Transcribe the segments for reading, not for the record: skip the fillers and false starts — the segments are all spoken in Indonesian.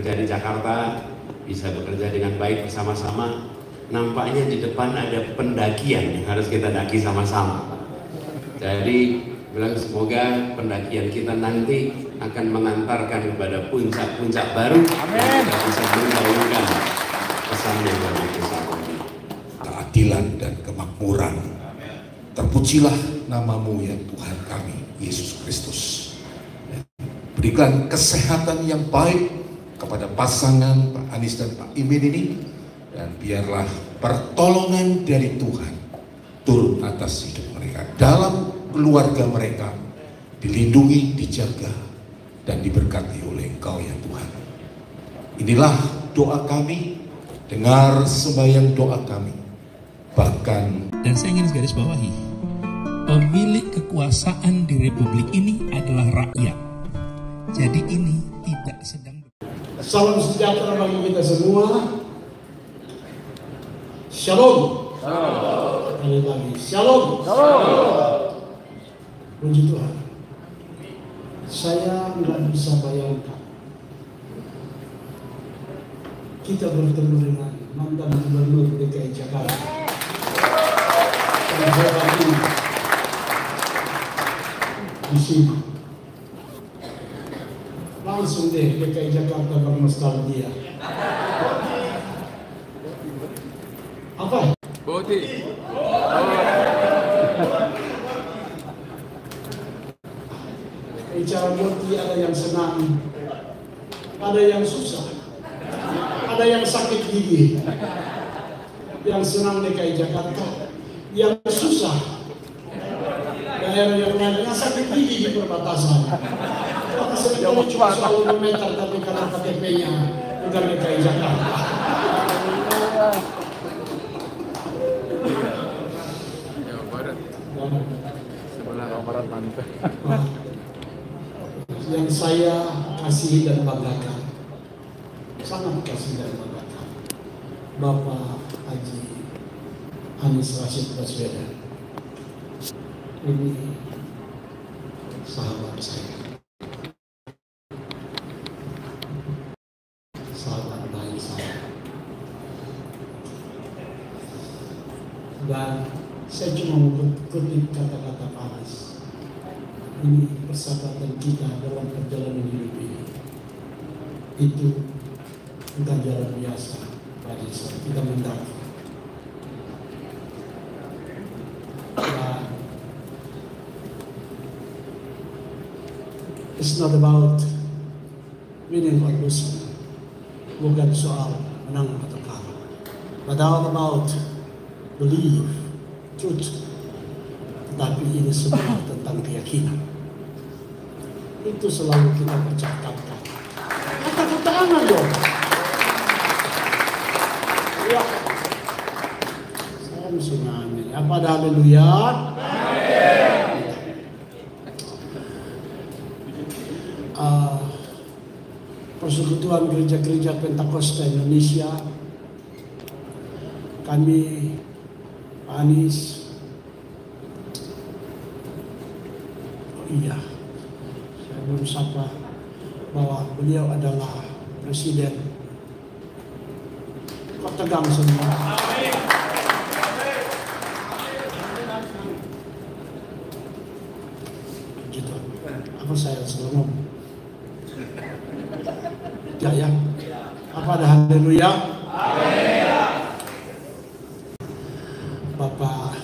bekerja di Jakarta, bisa bekerja dengan baik bersama-sama. Nampaknya di depan ada pendakian yang harus kita daki sama-sama. Jadi bilang semoga pendakian kita nanti akan mengantarkan kepada puncak-puncak baru. Amin. Kita bisa menggaungkan pesan yang lebih besar. Keadilan dan kemakmuran. Terpujilah namamu ya Tuhan kami, Yesus Kristus. Berikan kesehatan yang baik kepada pasangan Pak Anies dan Pak Imin ini. Dan biarlah pertolongan dari Tuhan turun atas hidup mereka. Dalam keluarga mereka dilindungi, dijaga, dan diberkati oleh Engkau ya Tuhan. Inilah doa kami, dengar sembahyang doa kami. Bahkan, dan saya ingin garis bawahi, pemilik kekuasaan di Republik ini adalah rakyat. Jadi ini tidak sedang. Salam sejahtera bagi kita semua. Shalom. Sekali lagi, shalom. Puji Tuhan. Saya nggak bisa bayangkan kita bertemu dengan mantan gubernur DKI Jakarta. Dan hebat ini di sini. Langsung deh DKI Jakarta bernostalgia. Apa? Boti. Bicara Boti ada yang senang, ada yang susah, ada yang sakit gigi. Yang senang DKI Jakarta, yang susah daerah yang lain, yang sakit gigi di perbatasan. Maka sebetulnya cuma soal meter, tapi karena KTP-nya bukan DKI Jakarta. Jawa Barat. Sebelah Jawa Barat Tante. Yang saya kasih dan banggakan, sangat kasih dan banggakan, Bapak Haji Anies Rashid Baswedan. Ini sahabat saya, sahabat baik saya, dan saya cuma mengutip kata-kata Pak Anies. Ini persahabatan kita dalam perjalanan hidup ini. Itu bukan jalan biasa, Pak Anies. Kita mendaki. Dan it's not about winning or losing. Bukan soal menang atau kalah. But all about belief, truth. Tapi ini semua tentang keyakinan. Itu selalu kita percakapan. Angkat tangan dong. Ya. Saya mesti nyanyi. Apa ada haleluya? Persekutuan Gereja-Gereja Pentakosta Indonesia, kami Anies, iya, saya belum sapa bahwa beliau adalah presiden. Kok tegang semua? Gitu. Apa saya salah ngomong? Ya. Apa ada haleluya? Bapak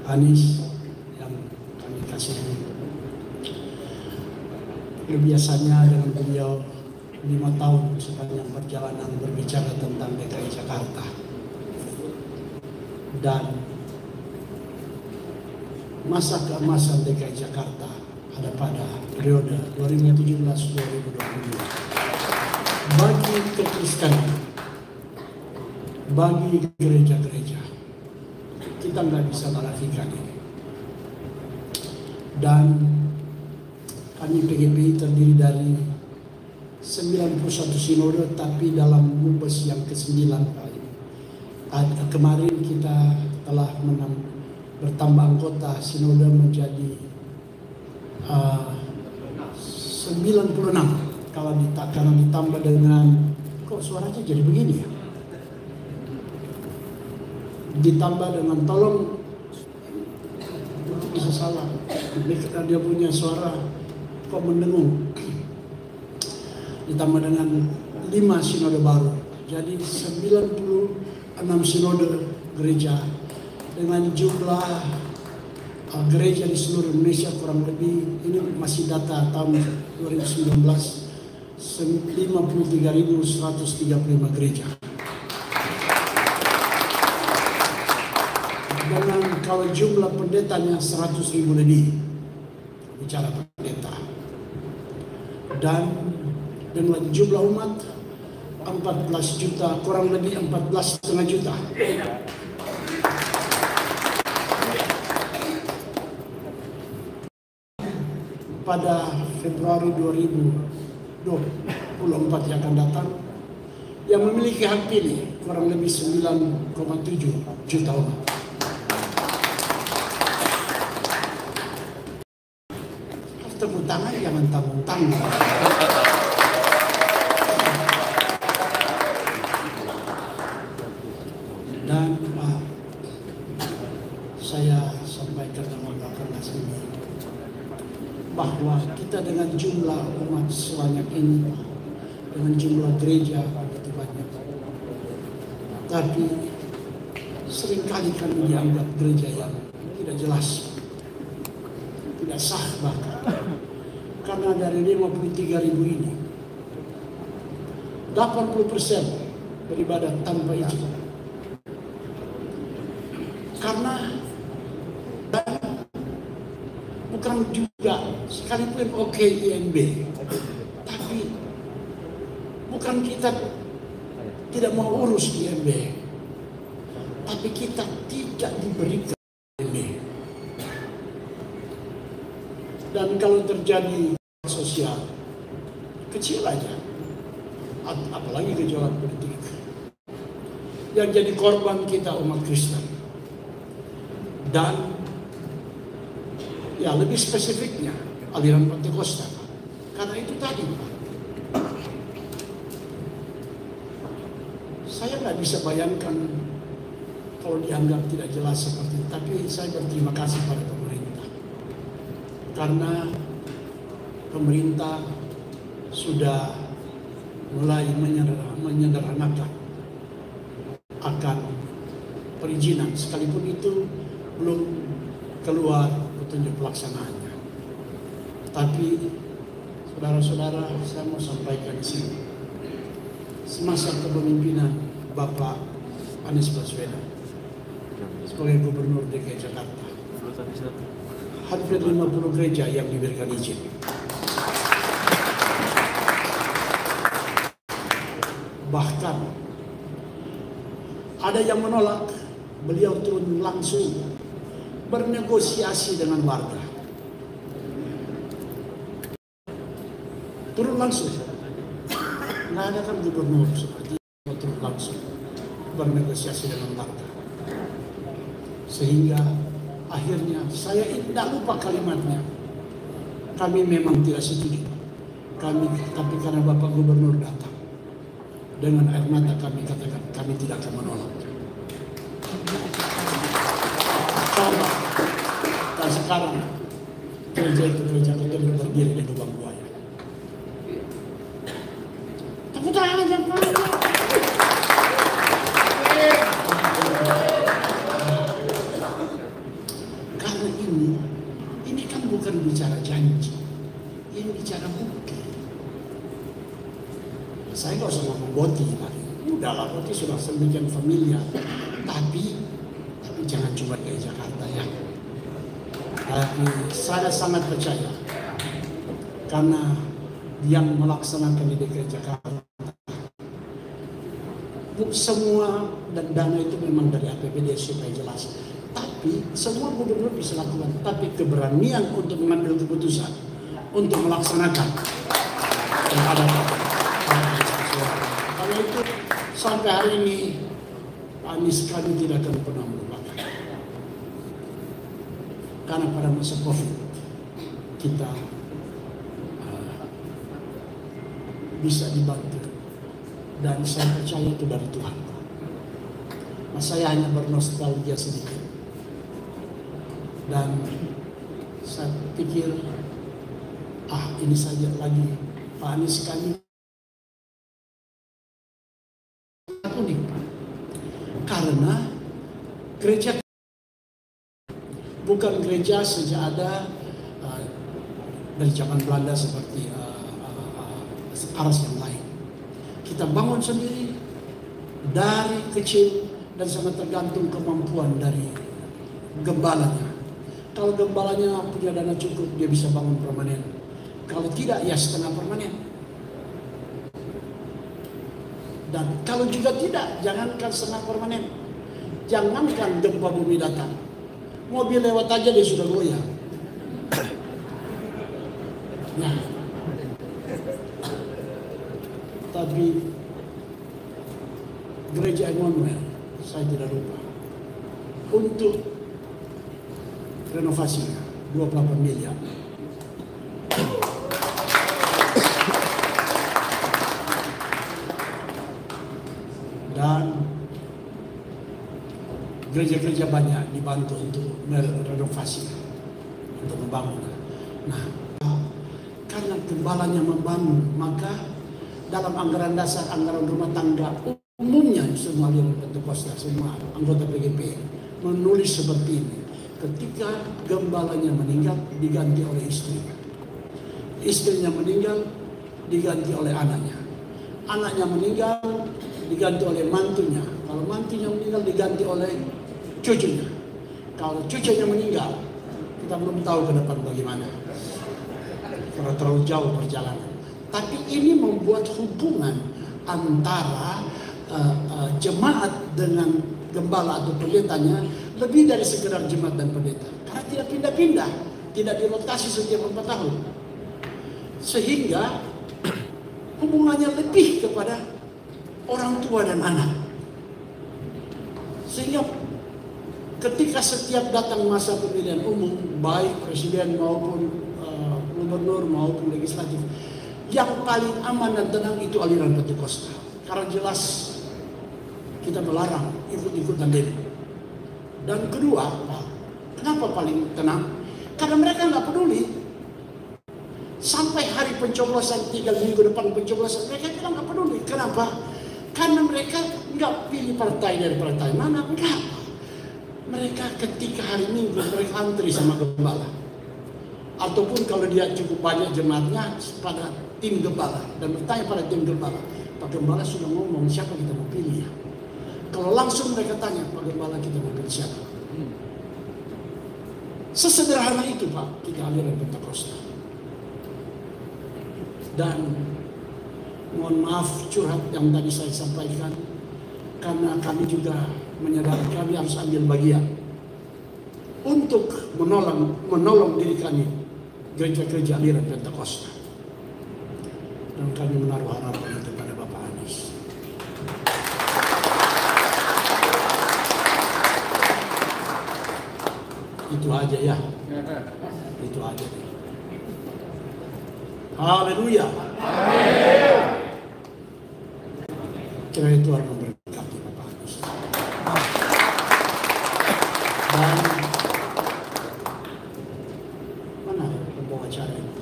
Anies yang kami kasih, biasanya dengan beliau 5 tahun sepanjang perjalanan berbicara tentang DKI Jakarta, dan masa keemasan DKI Jakarta ada pada periode 2017-2022. Bagi kekristenan, bagi gereja-gereja, kita nggak bisa menafikan ini. Dan kami PGPI terdiri dari 91 sinode, tapi dalam Mubes yang ke-9 kemarin kita telah bertambah anggota sinode menjadi 96. karena ditambah dengan, kok suaranya jadi begini ya? Ditambah dengan, tolong untuk bisa salah, dia punya suara kok mendengung. Ditambah dengan 5 sinode baru, jadi 96 sinode gereja dengan jumlah gereja di seluruh Indonesia kurang lebih, ini masih data tahun 2019, 53.135 gereja. Dengan kalau jumlah pendetanya 100.000 lebih, bicara pendeta. Dan dengan jumlah umat 14 juta, kurang lebih 14,5 juta. Pada Februari 2024 yang akan datang, yang memiliki hak pilih kurang lebih 9,7 juta umat. Tepuk tangan jangan tanggung-tanggung. Dan saya sampaikan dalam rakernas ini bahwa kita dengan jumlah umat sebanyak ini, dengan jumlah gereja begitu banyak, tapi seringkali kami dianggap gereja yang tidak jelas, tidak sah bahkan. Karena dari 53.000 ini 80% beribadah tanpa izin. Karena bukan juga sekalipun IMB, tapi bukan kita tidak mau urus IMB, tapi kita tidak diberikan IMB. Dan kalau terjadi sosial kecil aja, apalagi gejolak politik, yang jadi korban kita umat Kristen. Dan ya lebih spesifiknya aliran Pentakosta, karena itu tadi saya nggak bisa bayangkan kalau dianggap tidak jelas seperti itu. Tapi saya berterima kasih pada pemerintah, karena pemerintah sudah mulai menyederhanakan akan perizinan, sekalipun itu belum keluar petunjuk pelaksanaannya. Tapi saudara-saudara, saya mau sampaikan di sini, semasa kepemimpinan Bapak Anies Baswedan sebagai Gubernur DKI Jakarta, hampir 50 gereja yang diberikan izin. Bahkan ada yang menolak, beliau turun langsung bernegosiasi dengan warga. Turun langsung. Nggak ada kan gubernur seperti itu, turun langsung bernegosiasi dengan warga. Sehingga akhirnya saya tidak lupa kalimatnya. Kami memang tidak setuju. Tapi karena Bapak Gubernur datang, dengan air mata kami katakan kami tidak akan menolak. Coba, dan sekarang gereja itu berdiri di lubang buaya. Tepuk tangan yang paling. Karena ini kan bukan bicara janji, ini bicara bukti. Saya nggak usah ngomong Boti tadi, udahlah Boti sudah sedemikian familiar, tapi jangan cuma dari Jakarta ya. Tapi saya sangat percaya, karena yang melaksanakan di DKI Jakarta, semua dan dana itu memang dari APBD supaya jelas. Tapi semua gubernur bisa lakukan, tapi keberanian untuk mengambil keputusan, untuk melaksanakan yang ada. Karena itu sampai hari ini Anies kami tidak akan pernah melupakan. Karena pada masa COVID kita bisa dibantu. Dan saya percaya itu dari Tuhan. Nah, saya hanya bernostalgia sedikit. Dan saya pikir, ini saja lagi Pak Anies kami unik. Karena gereja bukan gereja sejak ada dari zaman Belanda seperti aras yang lain. Kita bangun sendiri dari kecil dan sangat tergantung kemampuan dari gembalanya. Kalau gembalanya punya dana cukup, dia bisa bangun permanen. Kalau tidak, ya setengah permanen. Dan kalau juga tidak, jangankan setengah permanen. Jangankan gempa bumi datang. Mobil lewat aja dia sudah goyang. Nah, tapi gereja Emmanuel, saya tidak lupa, untuk renovasinya 28 miliar. Dan gereja-gereja banyak dibantu untuk merenovasi, untuk membangun. Nah, karena gembalanya membangun, maka dalam anggaran dasar, anggaran rumah tangga umumnya semua aliran Pentakosta, semua anggota PGP menulis seperti ini. Ketika gembalanya meninggal, diganti oleh istrinya. Istrinya meninggal, diganti oleh anaknya. Anaknya meninggal, diganti oleh mantunya. Kalau mantunya meninggal, diganti oleh cucunya. Kalau cucunya meninggal, kita belum tahu ke depan bagaimana. Karena terlalu jauh perjalanan. Tapi ini membuat hubungan antara jemaat dengan gembala atau pendetanya lebih dari sekedar jemaat dan pendeta. Karena tidak pindah-pindah, tidak dirotasi setiap 4 tahun. Sehingga hubungannya lebih kepada orang tua dan anak. Sehingga ketika setiap datang masa pemilihan umum, baik presiden maupun gubernur maupun legislatif, yang paling aman dan tenang itu aliran Pentakosta. Karena jelas kita melarang ikut-ikutan demo. Dan kedua, kenapa paling tenang? Karena mereka nggak peduli. Sampai hari pencoblosan 3 minggu depan pencoblosan, mereka bilang nggak peduli. Kenapa? Karena mereka nggak pilih partai dari partai mana, enggak. Mereka ketika hari Minggu mereka antri sama gembala. Ataupun kalau dia cukup banyak jemaatnya pada tim gembala dan bertanya pada tim gembala, Pak Gembala sudah ngomong siapa kita mau pilih ya? Kalau langsung mereka tanya, Pak Gembala kita mau pilih siapa? Sesederhana itu Pak, kita aliran Pentakosta. Dan mohon maaf curhat yang tadi saya sampaikan, karena kami juga menyadari kami harus ambil bagian untuk menolong diri kami, gereja-gereja aliran Pentakosta. Dan kami menaruh harapan itu pada Bapak Anies. Itu aja ya. Itu aja. Haleluya. Kiranya Tuhan memberkati Bapak Anies. Dan mana pembawa acara ini?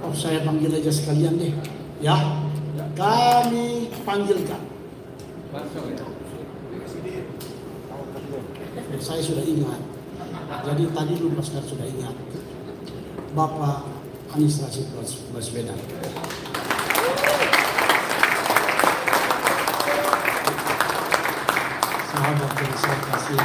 Oh, saya panggil aja sekalian deh, ya. Kami panggilkan. Saya sudah ingat. Jadi tadi lupa sekali sudah ingat. Bapak Anies Rashid Baswedan. Sahabat yang saya kasih.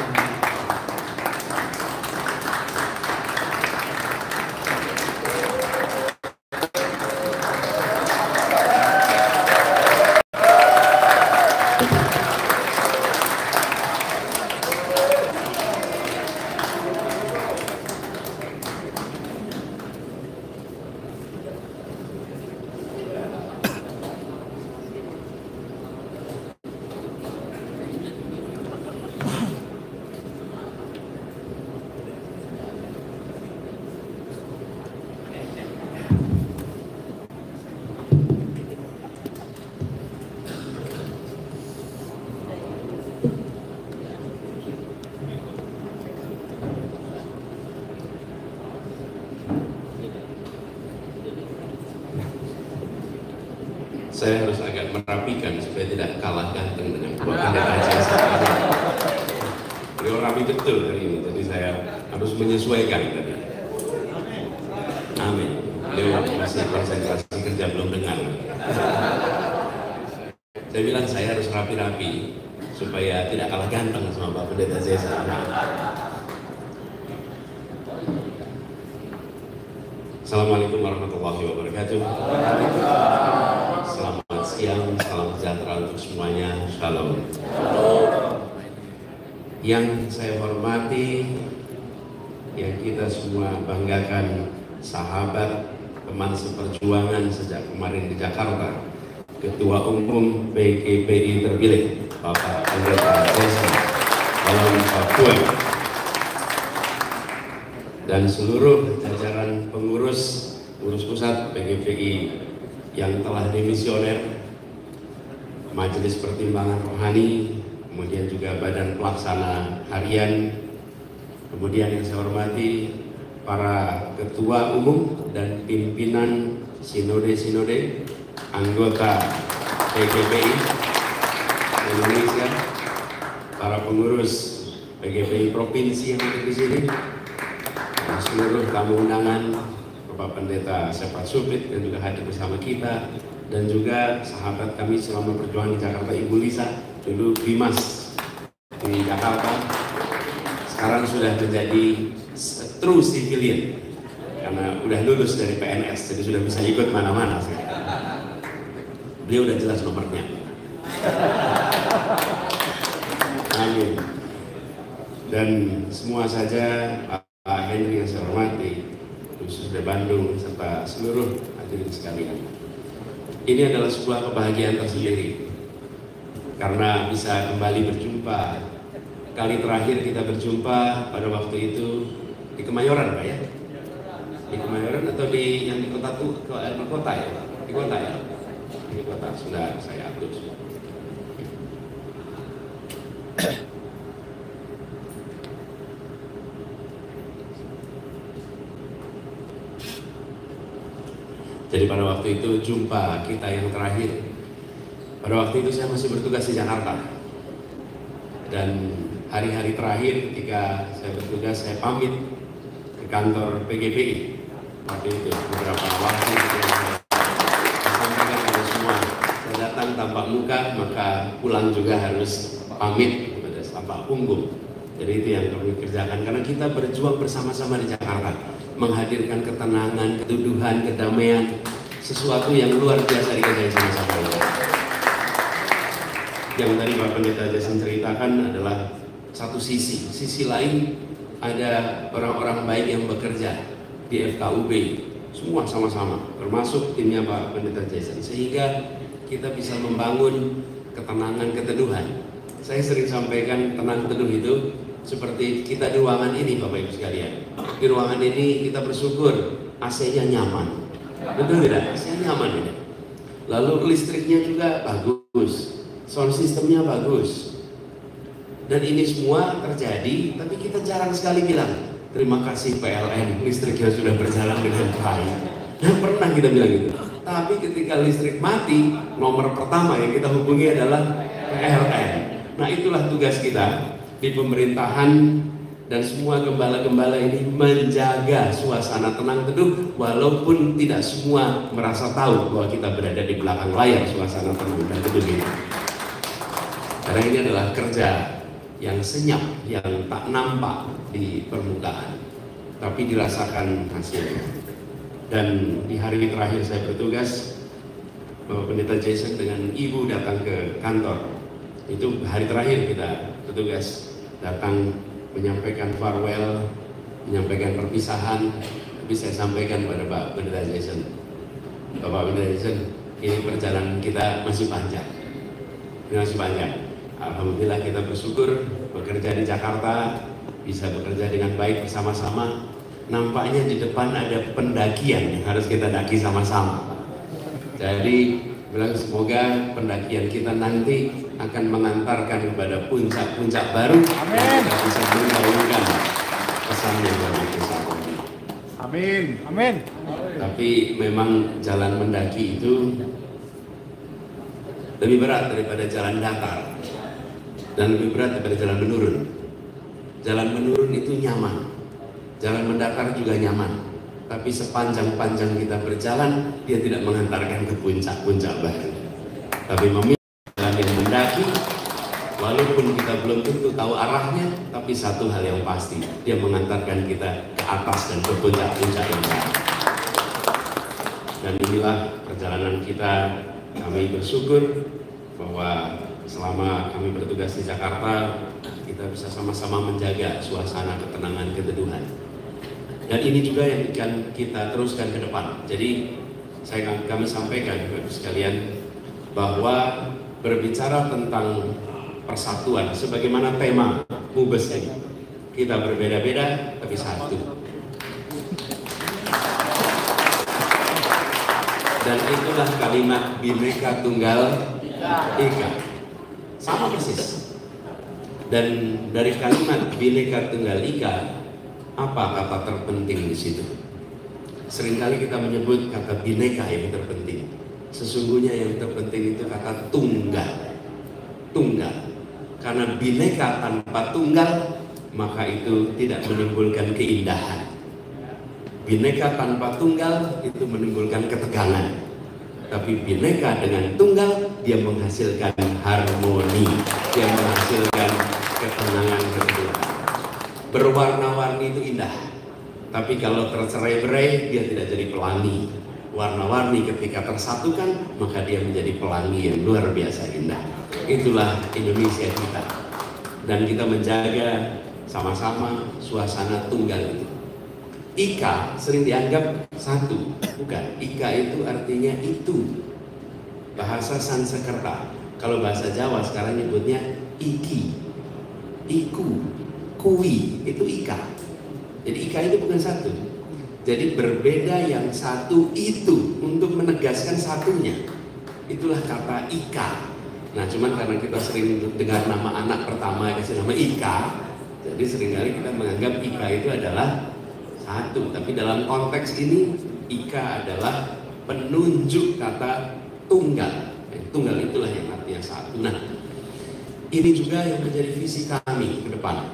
Saya harus agak merapikan supaya tidak kalah ganteng dengan Bapak Pendeta Jason. Beliau rapi betul hari ini, jadi saya harus menyesuaikan tadi. Amin. Beliau masih konsentrasi kerja, belum dengar. Saya bilang saya harus rapi-rapi supaya tidak kalah ganteng sama Bapak Pendeta Jason. Assalamualaikum warahmatullahi wabarakatuh. Selamat siang, salam sejahtera untuk semuanya. Shalom. Yang saya hormati, yang kita semua banggakan, sahabat, teman seperjuangan sejak kemarin di Jakarta, Ketua Umum PGPI terpilih, Bapak Pendeta Jason Salam Papua, dan seluruh jajaran pengurus pusat PGPI yang telah dimisioner, Majelis Pertimbangan Rohani, kemudian juga Badan Pelaksana Harian, kemudian yang saya hormati para ketua umum dan pimpinan sinode-sinode, anggota PGPI Indonesia, para pengurus PGPI provinsi yang ada di sini, seluruh tamu undangan, Bapak Pendeta Sepat Supit yang juga hadir bersama kita, dan juga sahabat kami selama perjuangan di Jakarta, Ibu Lisa, dulu Bimas di Jakarta, sekarang sudah menjadi true civilian karena udah lulus dari PNS, jadi sudah bisa ikut mana-mana. Dia udah jelas nomornya. Amin. Dan semua saja Pak Henry yang saya hormati, khusus dari Bandung, serta seluruh hadirin sekalian. Ini adalah sebuah kebahagiaan tersendiri, karena bisa kembali berjumpa. Kali terakhir kita berjumpa pada waktu itu di Kemayoran, Pak ya? Di Kemayoran atau di yang di kota tuh, di kota ya? Di kota ya? Di kota, sudah saya atur semua. Jadi pada waktu itu jumpa kita yang terakhir. Pada waktu itu saya masih bertugas di Jakarta. Dan hari-hari terakhir ketika saya bertugas, saya pamit ke kantor PGPI. Waktu itu beberapa waktu saya sampaikan kepada semua, saya datang tanpa muka, maka pulang juga harus pamit tanpa punggung. Jadi itu yang kami kerjakan, karena kita berjuang bersama-sama di Jakarta, menghadirkan ketenangan, keteduhan, kedamaian, sesuatu yang luar biasa dikerjain sama-sama. Yang tadi Pak Pendeta Jason ceritakan adalah satu sisi lain ada orang-orang baik yang bekerja di FKUB, semua sama-sama, termasuk timnya Pak Pendeta Jason, sehingga kita bisa membangun ketenangan, keteduhan. Saya sering sampaikan tenang teduh itu seperti kita di ruangan ini, Bapak Ibu sekalian. Di ruangan ini kita bersyukur AC-nya nyaman, betul tidak? AC-nya nyaman ini. Lalu listriknya juga bagus, sound systemnya bagus. Dan ini semua terjadi, tapi kita jarang sekali bilang terima kasih PLN, listriknya sudah berjalan dengan baik. Nah, pernah kita bilang gitu. Tapi ketika listrik mati, nomor pertama yang kita hubungi adalah PLN. Nah, itulah tugas kita di pemerintahan dan semua gembala-gembala ini, menjaga suasana tenang teduh, walaupun tidak semua merasa tahu bahwa kita berada di belakang layar suasana tenang dan teduh ini. Karena ini adalah kerja yang senyap, yang tak nampak di permukaan, tapi dirasakan hasilnya. Dan di hari terakhir saya bertugas, Bapak Pendeta Jason dengan Ibu datang ke kantor. Itu hari terakhir kita bertugas, datang menyampaikan farewell, menyampaikan perpisahan. Tapi saya sampaikan pada Pak Pendeta Jason, Bapak Pendeta Jason, ini perjalanan kita masih panjang. Ini masih panjang. Alhamdulillah kita bersyukur bekerja di Jakarta, bisa bekerja dengan baik bersama-sama. Nampaknya di depan ada pendakian yang harus kita daki sama-sama. Jadi bilang semoga pendakian kita nanti akan mengantarkan kepada puncak-puncak baru. Amin. Kita bisa menggaungkan pesan yang lebih besar. Amin. Amin. Tapi memang jalan mendaki itu lebih berat daripada jalan datar, dan lebih berat daripada jalan menurun. Jalan menurun itu nyaman, jalan mendatar juga nyaman, tapi sepanjang-panjang kita berjalan, dia tidak mengantarkan ke puncak-puncak baru. Tapi memilih jalan yang mendaki, walaupun kita belum tentu tahu arahnya, tapi satu hal yang pasti, dia mengantarkan kita ke atas dan ke puncak-puncak yang baru. Dan inilah perjalanan kita. Kami bersyukur bahwa selama kami bertugas di Jakarta, kita bisa sama-sama menjaga suasana ketenangan, keteduhan. Dan ini juga yang akan kita teruskan ke depan. Jadi kami sampaikan kepada sekalian bahwa berbicara tentang persatuan, sebagaimana tema Mubes ini, kita berbeda-beda tapi satu. Dan itulah kalimat Bhinneka Tunggal Ika, sama persis. Dan dari kalimat Bhinneka Tunggal Ika, apa kata terpenting di situ? Seringkali kita menyebut kata bineka yang terpenting. Sesungguhnya yang terpenting itu kata tunggal. Tunggal. Karena bineka tanpa tunggal, maka itu tidak menimbulkan keindahan. Bineka tanpa tunggal itu menimbulkan ketegangan. Tapi bineka dengan tunggal, dia menghasilkan harmoni, dia menghasilkan ketenangan keteduhan. Berwarna-warni itu indah, tapi kalau tercerai-berai dia tidak jadi pelangi. Warna-warni ketika tersatukan, maka dia menjadi pelangi yang luar biasa indah. Itulah Indonesia kita, dan kita menjaga sama-sama suasana tunggal itu. Ika sering dianggap satu, bukan. Ika itu artinya itu, bahasa Sanskerta. Kalau bahasa Jawa sekarang nyebutnya iki, iku, kui, itu ika. Jadi ika itu bukan satu. Jadi berbeda yang satu itu untuk menegaskan satunya. Itulah kata ika. Nah, cuman karena kita sering dengar nama anak pertama kasih nama Ika, jadi seringkali kita menganggap Ika itu adalah satu. Tapi dalam konteks ini Ika adalah penunjuk kata tunggal. Tunggal itulah yang artinya satu. Nah, ini juga yang menjadi visi kami ke depan.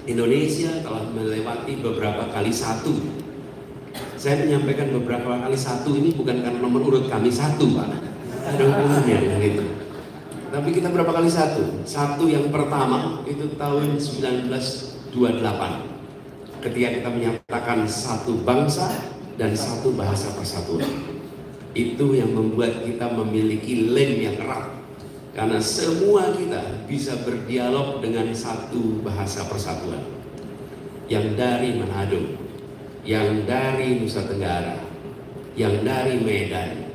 Indonesia telah melewati beberapa kali satu. Saya menyampaikan beberapa kali satu ini bukan karena nomor urut kami satu, Pak. Ada hubungannya dengan itu. Tapi kita berapa kali satu? Satu yang pertama itu tahun 1928. Ketika kita menyatakan satu bangsa dan satu bahasa persatuan. Itu yang membuat kita memiliki lem yang erat. Karena semua kita bisa berdialog dengan satu bahasa persatuan. Yang dari Manado, yang dari Nusa Tenggara, yang dari Medan,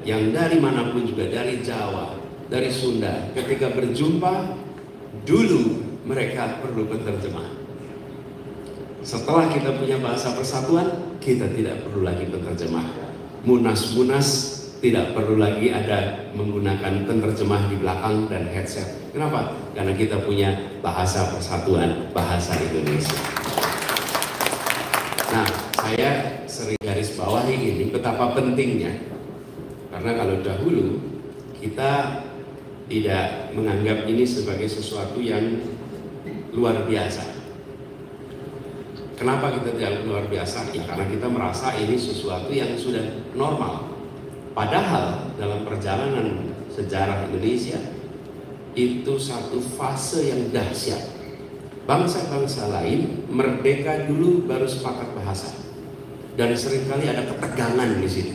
yang dari manapun juga, dari Jawa, dari Sunda. Ketika berjumpa, dulu mereka perlu penerjemah. Setelah kita punya bahasa persatuan, kita tidak perlu lagi penerjemah. Munas-munas tidak perlu lagi ada menggunakan penerjemah di belakang dan headset. Kenapa? Karena kita punya bahasa persatuan, bahasa Indonesia. Nah, saya sering garis bawahi ini betapa pentingnya. Karena kalau dahulu kita tidak menganggap ini sebagai sesuatu yang luar biasa. Kenapa kita tidak luar biasa? Ya, karena kita merasa ini sesuatu yang sudah normal. Padahal dalam perjalanan sejarah Indonesia itu satu fase yang dahsyat. Bangsa-bangsa lain merdeka dulu baru sepakat bahasa, dan seringkali ada ketegangan di sini.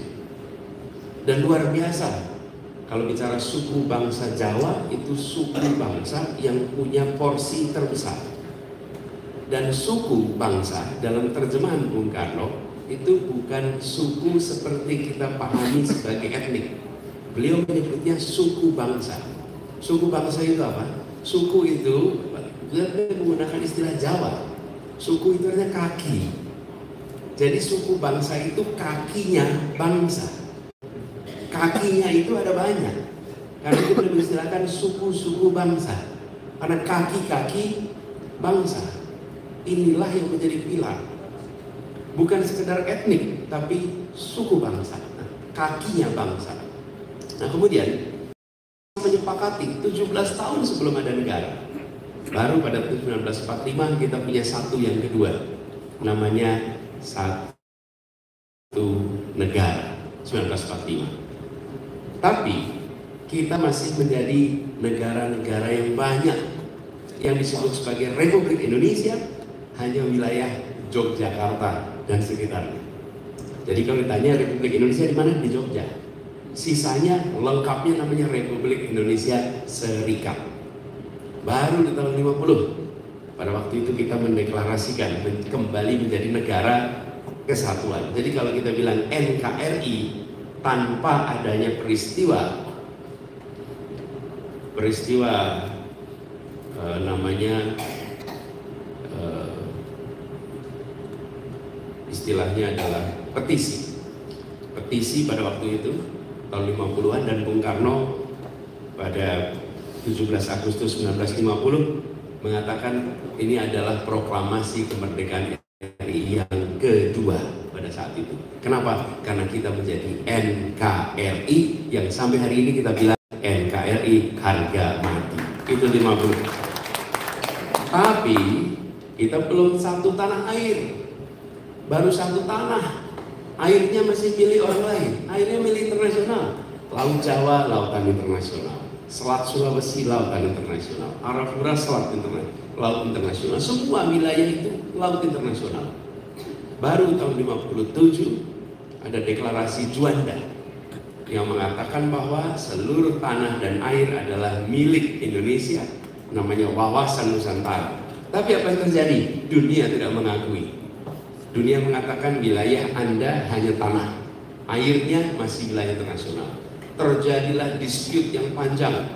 Dan luar biasa, kalau bicara suku bangsa Jawa, itu suku bangsa yang punya porsi terbesar. Dan suku bangsa dalam terjemahan Bung Karno itu bukan suku seperti kita pahami sebagai etnik. Beliau menyebutnya suku bangsa. Suku bangsa itu apa? Suku itu, beliau menggunakan istilah Jawa. Suku itu artinya kaki. Jadi suku bangsa itu kakinya bangsa. Kakinya itu ada banyak. Karena itu beliau istilahkan suku-suku bangsa. Karena kaki-kaki bangsa. Inilah yang menjadi pilar. Bukan sekedar etnik, tapi suku bangsa, kakinya bangsa. Nah, kemudian sepakati 17 tahun sebelum ada negara. Baru pada 1945 kita punya satu yang kedua, namanya satu negara, 1945. Tapi kita masih menjadi negara-negara yang banyak yang disebut sebagai Republik Indonesia, hanya wilayah Yogyakarta dan sekitarnya. Jadi kalau ditanya Republik Indonesia di mana? Di Jogja. Sisanya lengkapnya namanya Republik Indonesia Serikat. Baru di tahun 50 pada waktu itu kita mendeklarasikan kembali menjadi negara kesatuan. Jadi kalau kita bilang NKRI tanpa adanya peristiwa namanya istilahnya adalah petisi pada waktu itu tahun 50-an, dan Bung Karno pada 17 Agustus 1950 mengatakan ini adalah proklamasi kemerdekaan RI yang kedua pada saat itu. Kenapa? Karena kita menjadi NKRI yang sampai hari ini kita bilang NKRI harga mati. Itu 50. Tapi kita belum satu tanah air, baru satu tanah. Airnya masih milik orang lain, airnya milik internasional. Laut Jawa, lautan internasional. Selat Sulawesi, lautan internasional. Arafura, selat internasional, laut internasional. Semua wilayah itu laut internasional. Baru tahun 57 ada deklarasi Juanda yang mengatakan bahwa seluruh tanah dan air adalah milik Indonesia, namanya wawasan Nusantara. Tapi apa yang terjadi? Dunia tidak mengakui. Dunia mengatakan wilayah Anda hanya tanah, airnya masih wilayah internasional. Terjadilah dispute yang panjang.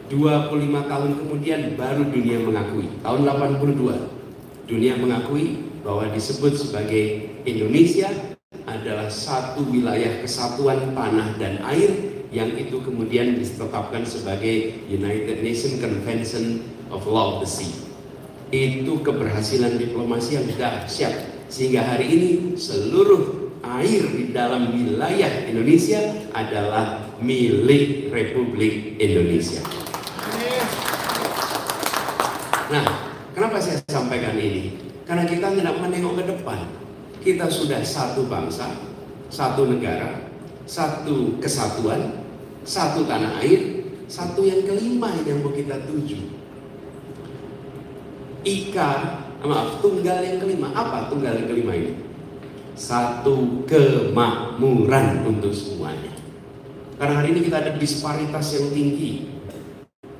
25 tahun kemudian baru dunia mengakui. Tahun 82 dunia mengakui bahwa disebut sebagai Indonesia adalah satu wilayah kesatuan tanah dan air, yang itu kemudian ditetapkan sebagai United Nations Convention of Law of the Sea. Itu keberhasilan diplomasi yang dahsyat, sehingga hari ini seluruh air di dalam wilayah Indonesia adalah milik Republik Indonesia. Nah, kenapa saya sampaikan ini? Karena kita tidak menengok ke depan. Kita sudah satu bangsa, satu negara, satu kesatuan, satu tanah air, satu yang kelima yang mau kita tuju. Tunggal yang kelima. Apa tunggal yang kelima ini? Satu kemakmuran untuk semuanya. Karena hari ini kita ada disparitas yang tinggi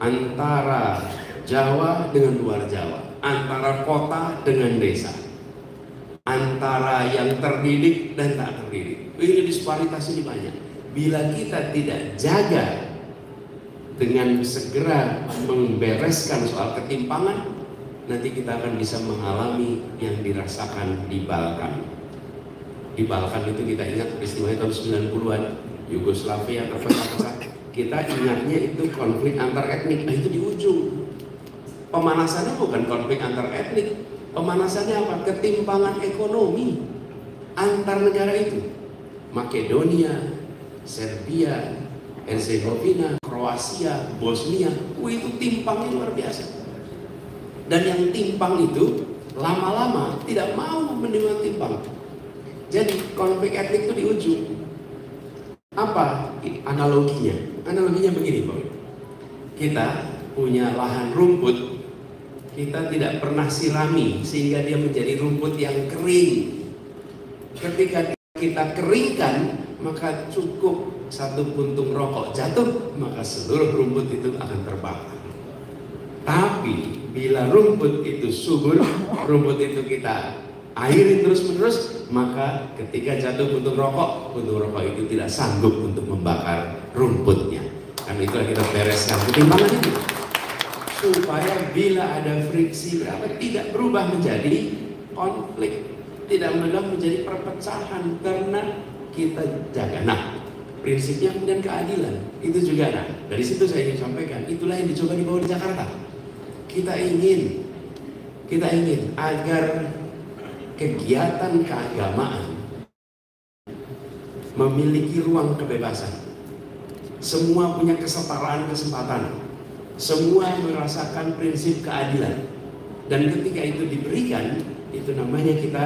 antara Jawa dengan luar Jawa, antara kota dengan desa, antara yang terdidik dan tak terdidik. Ini disparitas ini banyak. Bila kita tidak jaga dengan segera membereskan soal ketimpangan, nanti kita akan bisa mengalami yang dirasakan di Balkan. Di Balkan itu kita ingat peristiwa tahun 90-an, Yugoslavia terpecah-pecah. Kita ingatnya itu konflik antar etnik. Nah, itu di ujung. Pemanasannya bukan konflik antar etnik. Pemanasannya apa? Ketimpangan ekonomi antar negara itu. Makedonia, Serbia, Herzegovina, Kroasia, Bosnia, itu timpangnya luar biasa. Dan yang timpang itu lama-lama tidak mau menerima timpang. Jadi konflik etnik itu di ujung. Apa analoginya? Analoginya begini, Pak. Kita punya lahan rumput, kita tidak pernah sirami sehingga dia menjadi rumput yang kering. Ketika kita keringkan, maka cukup satu puntung rokok jatuh, maka seluruh rumput itu akan terbakar. Tapi bila rumput itu subur, rumput itu kita airi terus-menerus, maka ketika jatuh puntung rokok itu tidak sanggup untuk membakar rumputnya. Karena itulah kita bereskan ketimpangan itu, supaya bila ada friksi tidak berubah menjadi konflik, tidak menjadi perpecahan, karena kita jaga. Nah, prinsipnya kemudian keadilan itu juga. Nah, dari situ saya ingin sampaikan, itulah yang dicoba dibawa di Jakarta. Kita ingin agar kegiatan keagamaan memiliki ruang kebebasan. semua punya kesetaraan kesempatan, semua merasakan prinsip keadilan. Dan ketika itu diberikan, itu namanya kita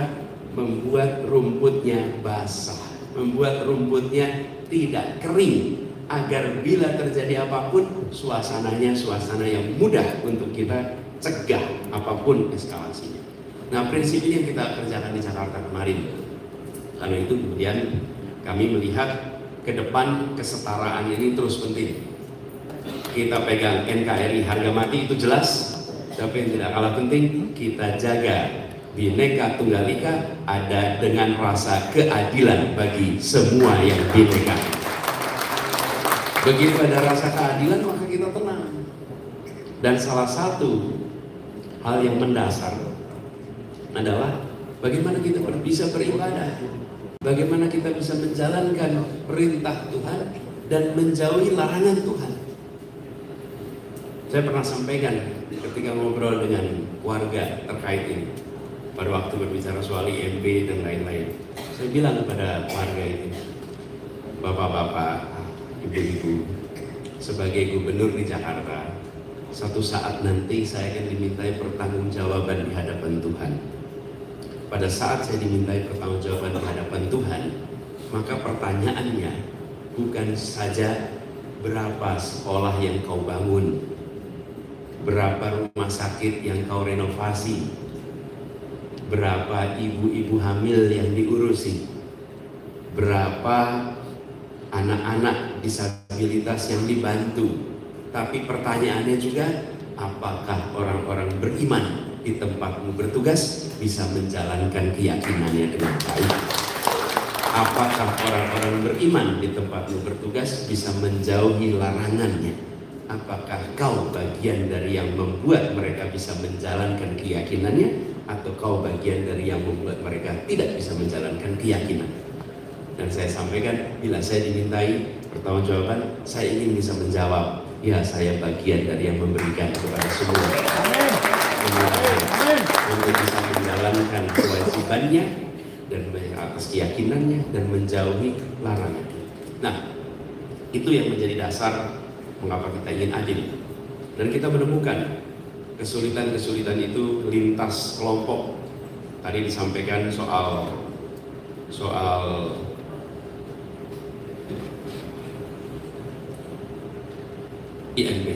membuat rumputnya basah, membuat rumputnya tidak kering, agar bila terjadi apapun, suasananya suasana yang mudah untuk kita cegah apapun eskalasinya. Nah, prinsip ini yang kita kerjakan di Jakarta kemarin. Karena itu kemudian kami melihat ke depan kesetaraan ini terus penting. Kita pegang NKRI harga mati itu jelas, tapi yang tidak kalah penting kita jaga Bhinneka Tunggal Ika ada dengan rasa keadilan bagi semua yang bineka. Begitu ada rasa keadilan maka kita tenang. Dan salah satu hal yang mendasar adalah bagaimana kita bisa beribadah, bagaimana kita bisa menjalankan perintah Tuhan dan menjauhi larangan Tuhan. Saya pernah sampaikan ketika ngobrol dengan warga terkait ini, pada waktu berbicara soal IMB dan lain-lain. Saya bilang kepada warga itu, bapak-bapak, ibu-ibu, sebagai gubernur di Jakarta, satu saat nanti saya akan dimintai pertanggungjawaban di hadapan Tuhan. Pada saat saya dimintai pertanggungjawaban di hadapan Tuhan, maka pertanyaannya bukan saja berapa sekolah yang kau bangun, berapa rumah sakit yang kau renovasi, berapa ibu-ibu hamil yang diurusi, berapa anak-anak disabilitas yang dibantu, tapi pertanyaannya juga apakah orang-orang beriman di tempatmu bertugas bisa menjalankan keyakinannya dengan baik? Apakah orang-orang beriman di tempatmu bertugas bisa menjauhi larangannya? Apakah kau bagian dari yang membuat mereka bisa menjalankan keyakinannya, atau kau bagian dari yang membuat mereka tidak bisa menjalankan keyakinan? Dan saya sampaikan, bila saya dimintai pertanggungjawaban, saya ingin bisa menjawab, ya saya bagian dari yang memberikan kepada semua untuk bisa menjalankan kewajibannya dan atas keyakinannya dan menjauhi larangan. Nah, itu yang menjadi dasar mengapa kita ingin adil. Dan kita menemukan kesulitan-kesulitan itu lintas kelompok. Tadi disampaikan soal IMB.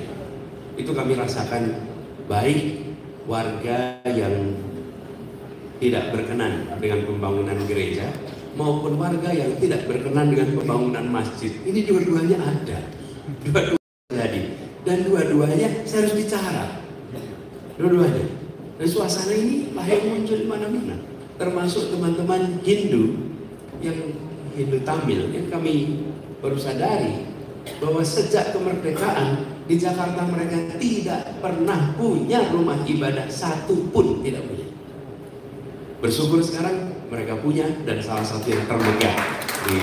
Itu kami rasakan baik warga yang tidak berkenan dengan pembangunan gereja maupun warga yang tidak berkenan dengan pembangunan masjid. Ini dua-duanya ada, dua-duanya terjadi, dan dua-duanya saya harus bicara. Dua-duanya. Dan suasana ini lah yang muncul di mana-mana. Termasuk teman-teman Hindu yang Hindu Tamil yang kami baru sadari bahwa sejak kemerdekaan di Jakarta mereka tidak pernah punya rumah ibadah satu pun, tidak punya. Bersyukur sekarang mereka punya, dan salah satu yang termegah di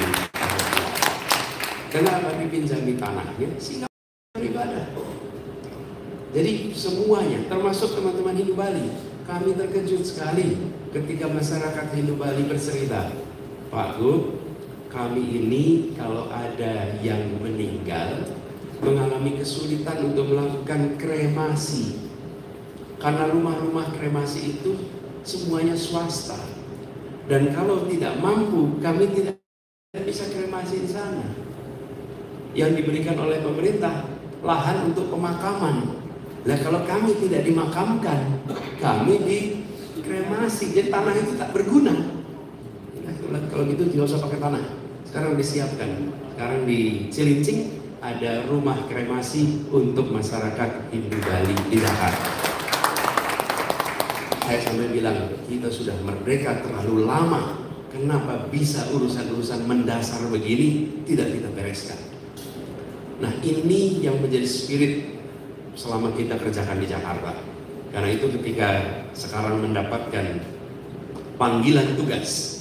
kenapa dipinjami tanahnya sehingga beribadah. Jadi semuanya, termasuk teman-teman Hindu Bali, kami terkejut sekali ketika masyarakat Hindu Bali bercerita, Pak Gub, kami ini kalau ada yang meninggal mengalami kesulitan untuk melakukan kremasi karena rumah-rumah kremasi itu semuanya swasta, dan kalau tidak mampu kami tidak bisa kremasi di sana. Yang diberikan oleh pemerintah lahan untuk pemakaman. Nah, kalau kami tidak dimakamkan, kami dikremasi, jadi tanah itu tak berguna. Nah, kalau gitu tidak usah pakai tanah. Sekarang disiapkan. Sekarang di Cilincing ada rumah kremasi untuk masyarakat Hindu Bali di Jakarta. Saya sampai bilang, kita sudah merdeka terlalu lama. Kenapa bisa urusan-urusan mendasar begini tidak kita bereskan? Nah, ini yang menjadi spirit selama kita kerjakan di Jakarta. Karena itu ketika sekarang mendapatkan panggilan tugas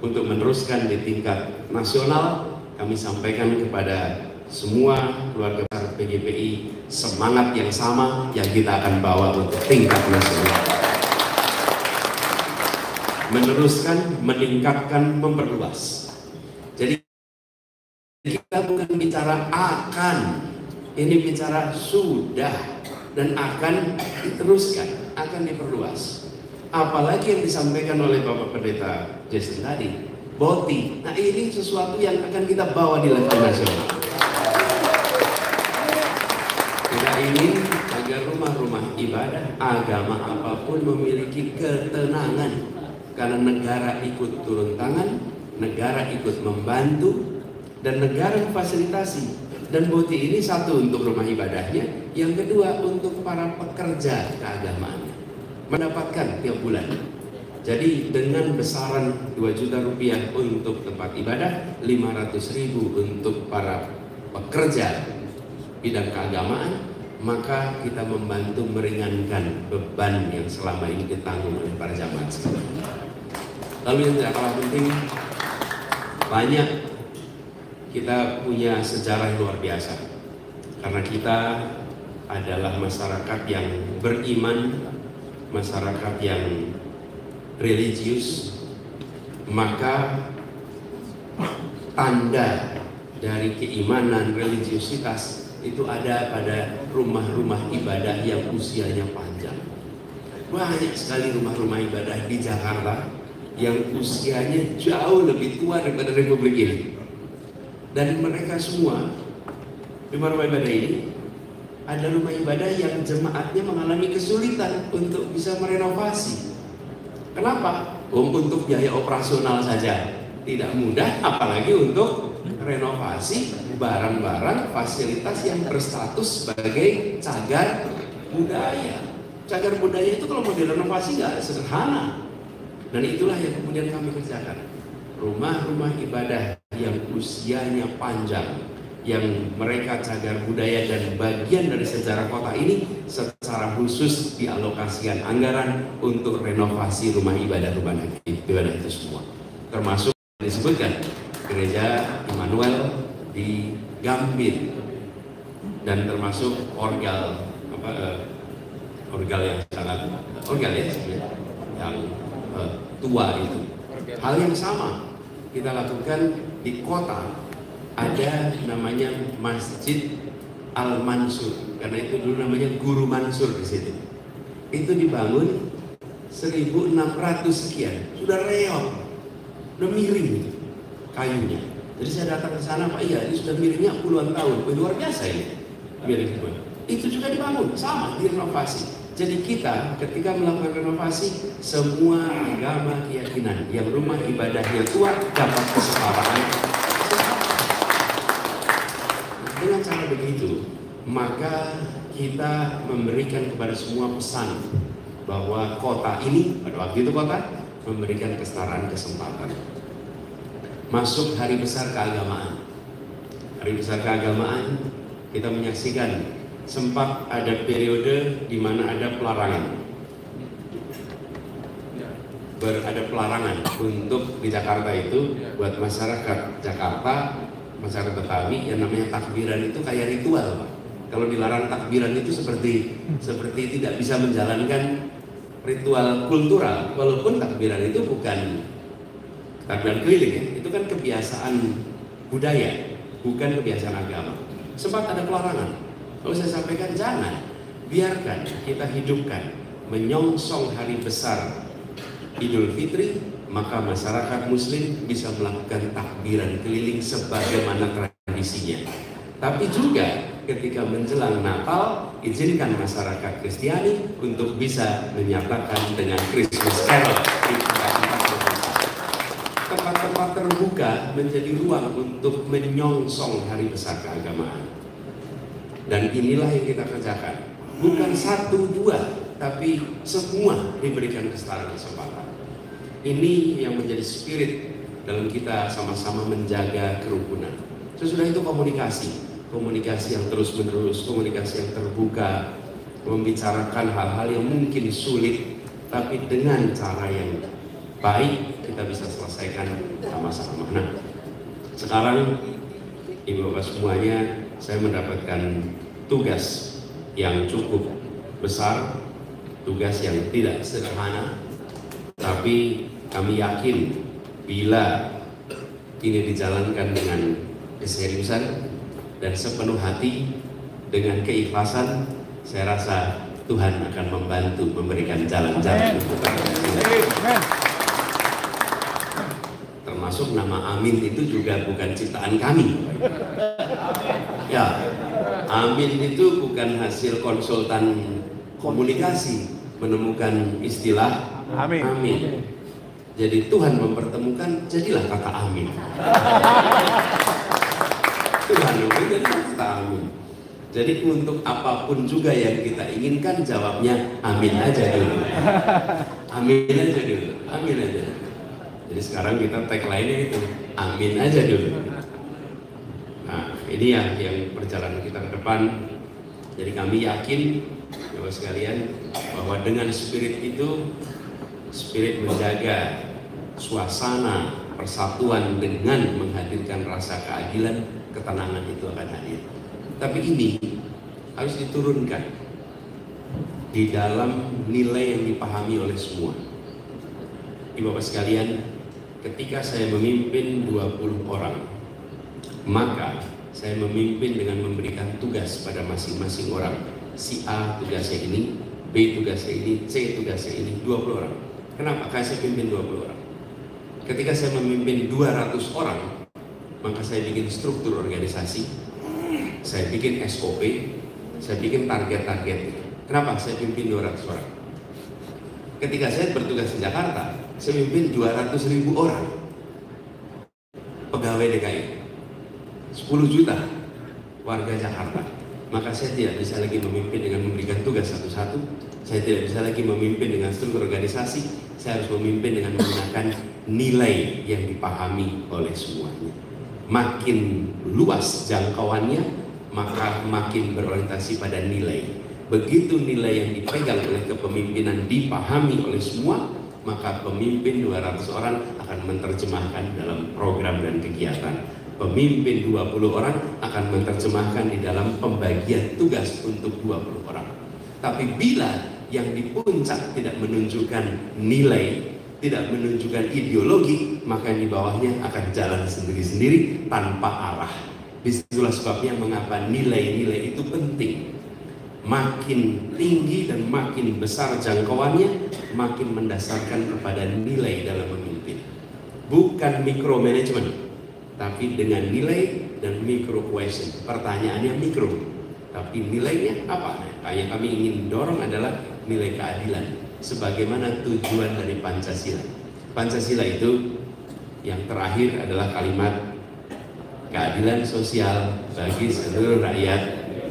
untuk meneruskan di tingkat nasional, kami sampaikan kepada semua keluarga besar PGPI semangat yang sama yang kita akan bawa untuk tingkat nasional. Meneruskan, meningkatkan, memperluas. Jadi kita bukan bicara bicara akan, ini bicara sudah, dan akan diteruskan, akan diperluas. Apalagi yang disampaikan oleh Bapak Pendeta Jason tadi, BOTI. Nah, ini sesuatu yang akan kita bawa di level nasional. Kita ingin agar rumah-rumah ibadah agama apapun memiliki ketenangan, karena negara ikut turun tangan, negara ikut membantu, dan negara memfasilitasi. Dan BOTI ini satu untuk rumah ibadahnya, yang kedua untuk para pekerja keagamaan mendapatkan tiap bulan. Jadi dengan besaran 2 juta rupiah untuk tempat ibadah, 500.000 untuk para pekerja bidang keagamaan, maka kita membantu meringankan beban yang selama ini ditanggung oleh para jamaat sekalian. Lalu yang tidak kalah penting, banyak kita punya sejarah yang luar biasa, karena kita adalah masyarakat yang beriman, masyarakat yang religius, maka tanda dari keimanan religiusitas itu ada pada rumah-rumah ibadah yang usianya panjang. Banyak sekali rumah-rumah ibadah di Jakarta yang usianya jauh lebih tua daripada Republik ini. Dan mereka semua, rumah-rumah ibadah ini, ada rumah ibadah yang jemaatnya mengalami kesulitan untuk bisa merenovasi. Kenapa? Untuk biaya operasional saja tidak mudah, apalagi untuk renovasi barang-barang fasilitas yang berstatus sebagai cagar budaya. Cagar budaya itu kalau mau direnovasi nggak sederhana. Dan itulah yang kemudian kami kerjakan. Rumah-rumah ibadah yang usianya panjang, yang mereka cagar budaya dan bagian dari sejarah kota ini, secara khusus dialokasikan anggaran untuk renovasi rumah ibadah itu semua. Termasuk disebutkan Gereja Immanuel di Gambir, dan termasuk orgal yang sangat yang tua itu. Hal yang sama kita lakukan di kota. Ada namanya Masjid Al-Mansur, karena itu dulu namanya Guru Mansur di situ. Itu dibangun 1600 sekian, sudah reot, udah miring gitu, kayunya. Jadi saya datang ke sana, Pak, iya ini sudah miringnya puluhan tahun, luar biasa ini miring itu. Itu juga dibangun, sama, direnovasi. Jadi kita ketika melakukan renovasi, semua agama keyakinan yang rumah ibadahnya tua dapat kesetaraan. Dengan cara begitu, maka kita memberikan kepada semua pesan bahwa kota ini, pada waktu itu kota, memberikan kesetaraan kesempatan. Masuk hari besar keagamaan. Hari besar keagamaan, kita menyaksikan sempat ada periode di mana ada pelarangan. Ada pelarangan untuk di Jakarta itu, buat masyarakat Jakarta, masyarakat Betawi, yang namanya takbiran itu kayak ritual, Pak. Kalau dilarang takbiran itu seperti tidak bisa menjalankan ritual kultural, walaupun takbiran itu bukan takbiran keliling ya, itu kan kebiasaan budaya, bukan kebiasaan agama. Sempat ada pelarangan. Lalu saya sampaikan, jangan, biarkan kita hidupkan, menyongsong hari besar Idul Fitri, maka masyarakat Muslim bisa melakukan takbiran keliling sebagaimana tradisinya. Tapi juga ketika menjelang Natal, izinkan masyarakat Kristiani untuk bisa menyatakan dengan Christmas Carol di tempat-tempat terbuka. Tempat-tempat terbuka menjadi ruang untuk menyongsong hari besar keagamaan. Dan inilah yang kita kerjakan. Bukan 1, 2, tapi semua diberikan kesetaraan kesempatan. Ini yang menjadi spirit dalam kita sama-sama menjaga kerukunan. Sesudah itu komunikasi yang terus-menerus, komunikasi yang terbuka, membicarakan hal-hal yang mungkin sulit, tapi dengan cara yang baik kita bisa selesaikan sama-sama. Nah, sekarang Ibu Bapak semuanya, saya mendapatkan tugas yang cukup besar, tugas yang tidak sederhana, tapi kami yakin bila ini dijalankan dengan keseriusan dan sepenuh hati dengan keikhlasan, saya rasa Tuhan akan membantu memberikan jalan-jalan untuk Pancasila. Termasuk nama Amin itu juga bukan ciptaan kami. Ya, Amin itu bukan hasil konsultan komunikasi menemukan istilah Amin. Jadi Tuhan mempertemukan, jadilah kata Amin. Tuhan memberikan kata Amin. Jadi untuk apapun juga yang kita inginkan, jawabnya amin aja dulu. Amin aja dulu. Amin aja. Jadi sekarang kita tagline-nya itu amin aja dulu. Nah, ini yang perjalanan kita ke depan. Jadi kami yakin Bapak sekalian bahwa dengan spirit itu, spirit menjaga suasana persatuan dengan menghadirkan rasa keadilan, ketenangan itu akan hadir. Tapi ini harus diturunkan di dalam nilai yang dipahami oleh semua. Ibu Bapak sekalian, ketika saya memimpin 20 orang, maka saya memimpin dengan memberikan tugas pada masing-masing orang. Si A tugasnya ini, B tugasnya ini, C tugasnya ini, 20 orang. Kenapa? Karena saya pimpin 20 orang. Ketika saya memimpin 200 orang, maka saya bikin struktur organisasi, saya bikin SOP, saya bikin target-target. Kenapa? Saya pimpin 200 orang. Ketika saya bertugas di Jakarta, saya pimpin 200.000 orang. Pegawai DKI, 10 juta warga Jakarta. Maka saya tidak bisa lagi memimpin dengan memberikan tugas satu-satu. Saya tidak bisa lagi memimpin dengan struktur organisasi. Saya harus memimpin dengan menggunakan nilai yang dipahami oleh semuanya. Makin luas jangkauannya, maka makin berorientasi pada nilai. Begitu nilai yang dipegang oleh kepemimpinan dipahami oleh semua, maka pemimpin 200 orang akan menerjemahkan dalam program dan kegiatan. Pemimpin 20 orang akan menerjemahkan di dalam pembagian tugas untuk 20 orang. Tapi bila yang di puncak tidak menunjukkan nilai, tidak menunjukkan ideologi, maka yang di bawahnya akan jalan sendiri-sendiri tanpa arah. Disitulah sebabnya mengapa nilai-nilai itu penting. Makin tinggi dan makin besar jangkauannya, makin mendasarkan kepada nilai dalam memimpin. Bukan micromanagement, tapi dengan nilai dan micro question. Pertanyaannya mikro, tapi nilainya apa? Yang kami ingin dorong adalah nilai keadilan sebagaimana tujuan dari Pancasila. Pancasila itu yang terakhir adalah kalimat keadilan sosial bagi seluruh rakyat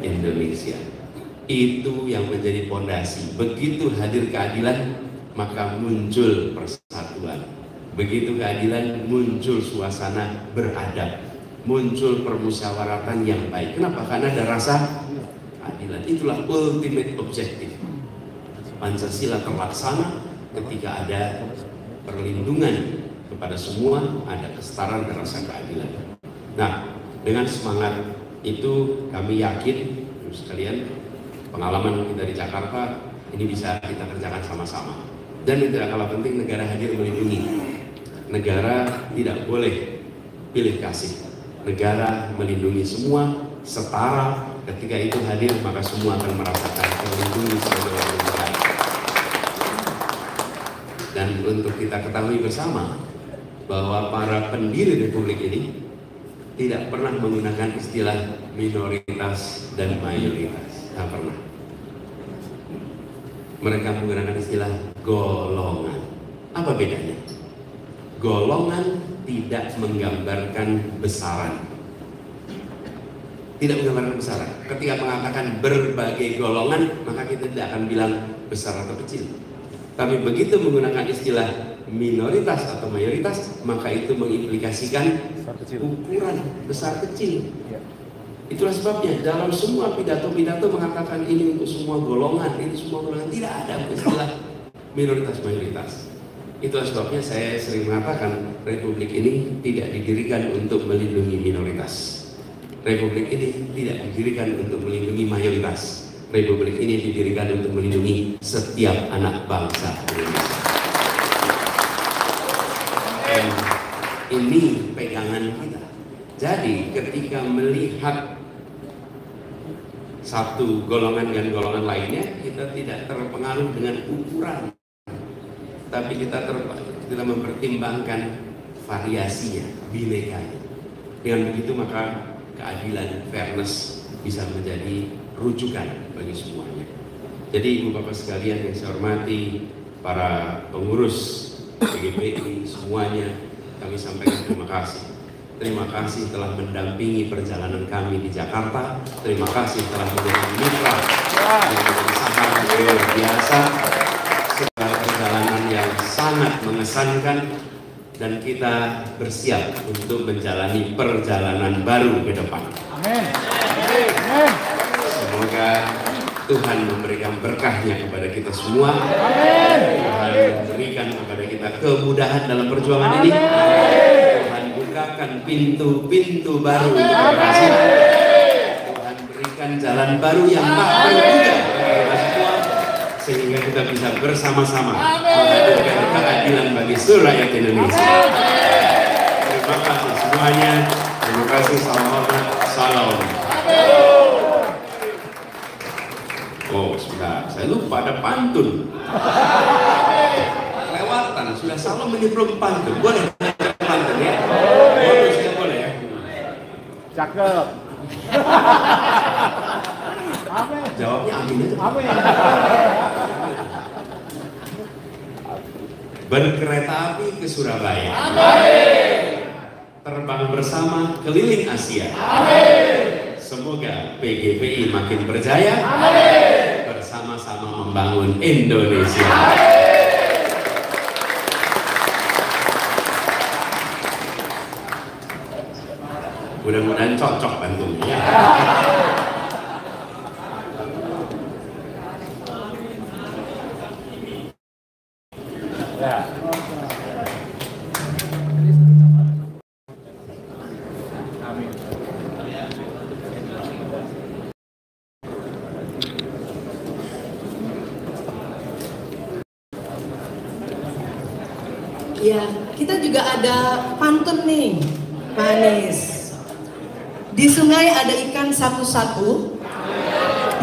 Indonesia. Itu yang menjadi fondasi. Begitu hadir keadilan, maka muncul persatuan. Begitu keadilan, muncul suasana beradab, muncul permusyawaratan yang baik. Kenapa? Karena ada rasa keadilan. Itulah ultimate objective. Pancasila terlaksana ketika ada perlindungan kepada semua, ada kesetaraan dan rasa keadilan. Nah, dengan semangat itu kami yakin, sekalian, pengalaman kita di Jakarta ini bisa kita kerjakan sama-sama. Dan yang tidak kalah penting, negara hadir melindungi. Negara tidak boleh pilih kasih. Negara melindungi semua, setara. Ketika itu hadir, maka semua akan merasakan terlindungi sebagai warga negara. Dan untuk kita ketahui bersama bahwa para pendiri Republik ini tidak pernah menggunakan istilah minoritas dan mayoritas. Tidak pernah. Mereka menggunakan istilah golongan. Apa bedanya? Golongan tidak menggambarkan besaran. Tidak menggambarkan besaran. Ketika mengatakan berbagai golongan, maka kita tidak akan bilang besar atau kecil. Tapi begitu menggunakan istilah minoritas atau mayoritas, maka itu mengimplikasikan ukuran besar kecil. Itulah sebabnya dalam semua pidato-pidato mengatakan ini untuk semua golongan, ini semua golongan. Tidak ada istilah minoritas mayoritas. Itulah sebabnya saya sering mengatakan Republik ini tidak didirikan untuk melindungi minoritas. Republik ini tidak didirikan untuk melindungi mayoritas. Republik ini didirikan untuk melindungi setiap anak bangsa Indonesia. Dan ini pegangan kita. Jadi ketika melihat satu golongan dengan golongan lainnya, kita tidak terpengaruh dengan ukuran, tapi kita mempertimbangkan variasinya, binekanya. Dengan begitu maka keadilan, fairness bisa menjadi rujukan bagi semuanya. Jadi Ibu Bapak sekalian yang saya hormati, para pengurus PGPI semuanya, kami sampaikan terima kasih. Terima kasih telah mendampingi perjalanan kami di Jakarta. Terima kasih telah menjadi mitra yang menjadi sahabat luar biasa. Sebuah perjalanan yang sangat mengesankan, dan kita bersiap untuk menjalani perjalanan baru ke depan. Amin. Semoga Tuhan memberikan berkahnya kepada kita semua. Amin. Tuhan memberikan kepada kita kemudahan dalam perjuangan ini. Tuhan bukakan pintu-pintu baru untuk berhasil. Tuhan berikan jalan baru yang makmur juga bagi kita semua, sehingga kita bisa bersama-sama menghadirkan keadilan bagi seluruh rakyat Indonesia. Terima kasih semuanya. Terima kasih. Salam hormat. Salam. Oh, sudah. Saya lupa ada pantun. Kelewatan. Sudah salah menyebelum pantun. Boleh pantun ya? Boleh, sudah boleh ya? Cakep. Jawabnya amin aja. Amin. Berkereta api ke Surabaya. Amin. Terbang bersama keliling Asia. Amin. Semoga PGPI makin berjaya. Amin. Bersama-sama membangun Indonesia. Amin. Mudah-mudahan cocok bantunya. Ya, kita juga ada pantun nih, Pak Anies. Di sungai ada ikan satu-satu,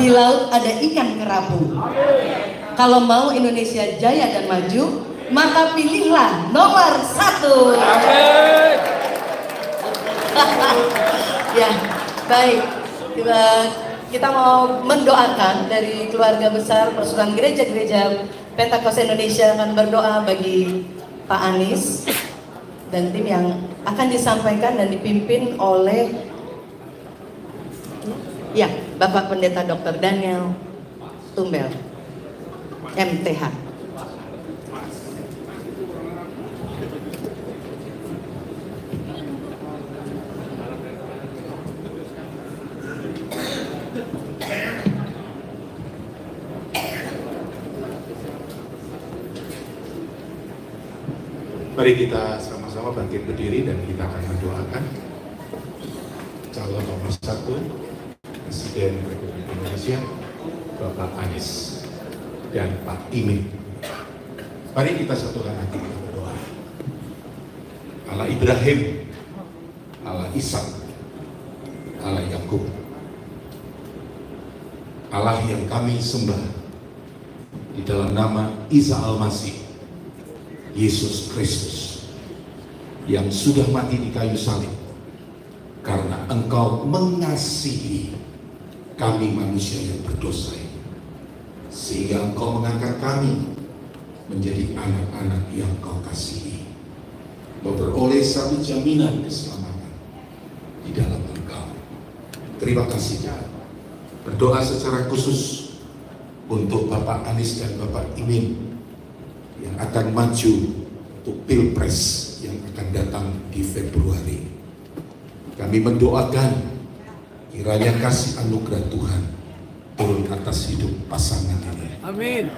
di laut ada ikan kerapu. Kalau mau Indonesia jaya dan maju, maka pilihlah nomor 1. Ya, baik. Kita mau mendoakan dari keluarga besar Persatuan Gereja-Gereja Pentakosta Indonesia, akan berdoa bagi Pak Anies dan tim yang akan disampaikan dan dipimpin oleh ya Bapak Pendeta Dr. Daniel Tumbel, MTH. Mari kita sama-sama bangkit berdiri dan kita akan mendoakan calon nomor 1 Presiden Republik Indonesia, Bapak Anies dan Pak Imin. Mari kita satukan hati kita berdoa. Allah Ibrahim, Allah Ishak, Allah Yakub, Allah yang kami sembah di dalam nama Isa Al-Masih, Yesus Kristus, yang sudah mati di kayu salib karena Engkau mengasihi kami manusia yang berdosa ini, sehingga Engkau mengangkat kami menjadi anak-anak yang Kau kasihi, memperoleh satu jaminan keselamatan di dalam Engkau. Terima kasih Tuhan. Berdoa secara khusus untuk Bapak Anies dan Bapak Imin yang akan maju untuk Pilpres yang akan datang di Februari. Kami mendoakan kiranya kasih anugerah Tuhan turun atas hidup pasangan ini. Amin.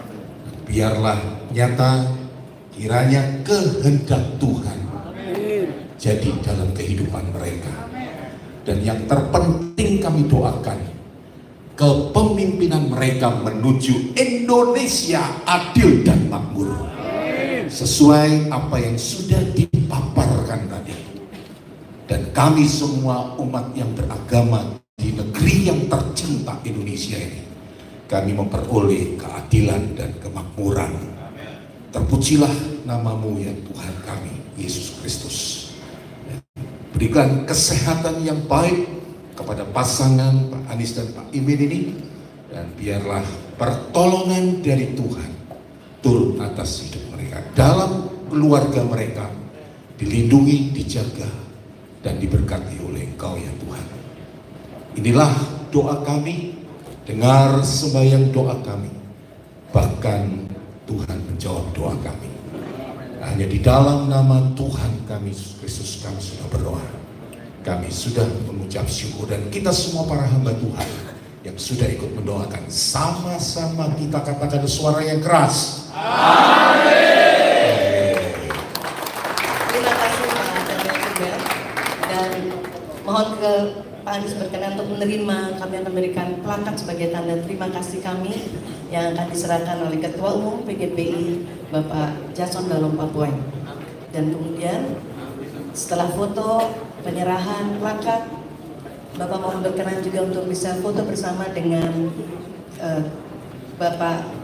Biarlah nyata kiranya kehendak Tuhan jadi dalam kehidupan mereka. Dan yang terpenting kami doakan, kepemimpinan mereka menuju Indonesia adil dan makmur, sesuai apa yang sudah dipaparkan tadi. Dan kami semua umat yang beragama di negeri yang tercinta Indonesia Indonesia ini kami memperoleh keadilan dan kemakmuran. Terpujilah namamu ya Tuhan kami, Yesus Kristus. Berikan kesehatan yang baik kepada pasangan Pak Anies dan Pak Imin ini, dan biarlah pertolongan dari Tuhan turun atas hidup mereka. Dalam keluarga mereka dilindungi, dijaga, dan diberkati oleh Engkau ya Tuhan. Inilah doa kami, dengar sembahyang doa kami, bahkan Tuhan menjawab doa kami. Hanya di dalam nama Tuhan kami, Yesus Kristus, kami sudah berdoa. Kami sudah mengucap syukur, dan kita semua para hamba Tuhan yang sudah ikut mendoakan, sama-sama kita katakan suara yang keras. Amin. Terima kasih Pak Chandra juga, dan mohon ke Pak Anies berkenan untuk menerima. Kami akan memberikan plakat sebagai tanda terima kasih kami yang akan diserahkan oleh Ketua Umum PGPI Bapak Jason Dalom Papuan. Dan kemudian setelah foto penyerahan plakat, Bapak mohon berkenan juga untuk bisa foto bersama dengan Bapak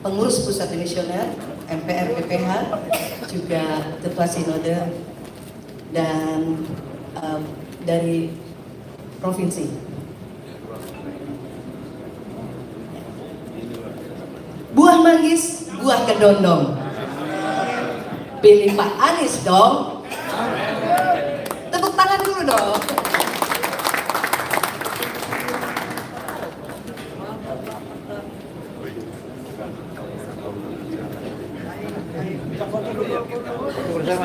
Pengurus Pusat Dimisioner MPR PPH, juga Ketua Sinode, dan dari Provinsi. Buah manggis, buah kedondong. Pilih Pak Anies dong. Tepuk tangan dulu dong. Pak. Udah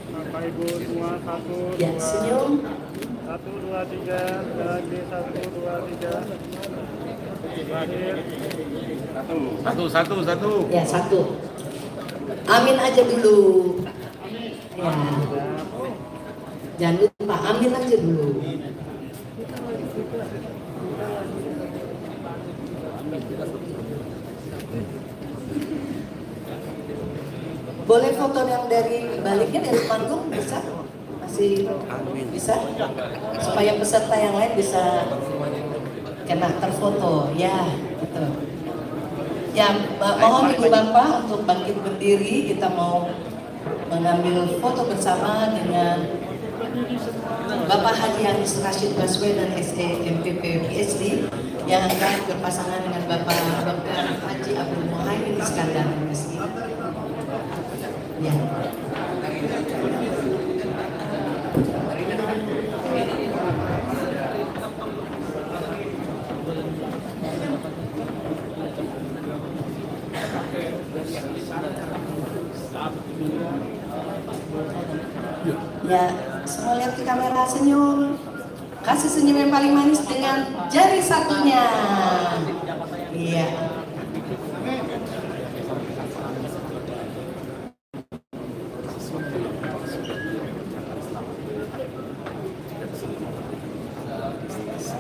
Bapak Ibu semua, Ya, senyum. 1, 2, 3, lagi 1, 2, 3. Terakhir. Satu. Ya, satu. Amin aja dulu. Ya. Jangan lupa, amin aja dulu. Boleh foto yang dari baliknya, dari panggung, bisa? Masih bisa? Supaya peserta yang lain bisa kena terfoto. Ya, gitu. Ya, mohon Ibu Bapak untuk bangkit berdiri. Kita mau mengambil foto bersama dengan Bapak Haji Anies Rashid Baswedan SE MPP PhD yang akan berpasangan dengan Bapak Dr. Haji Abdul Muhaimin Iskandar MSI. Ya. Ya, semua lihat ke kamera, senyum. Kasih senyum yang paling manis dengan jari satunya. Iya.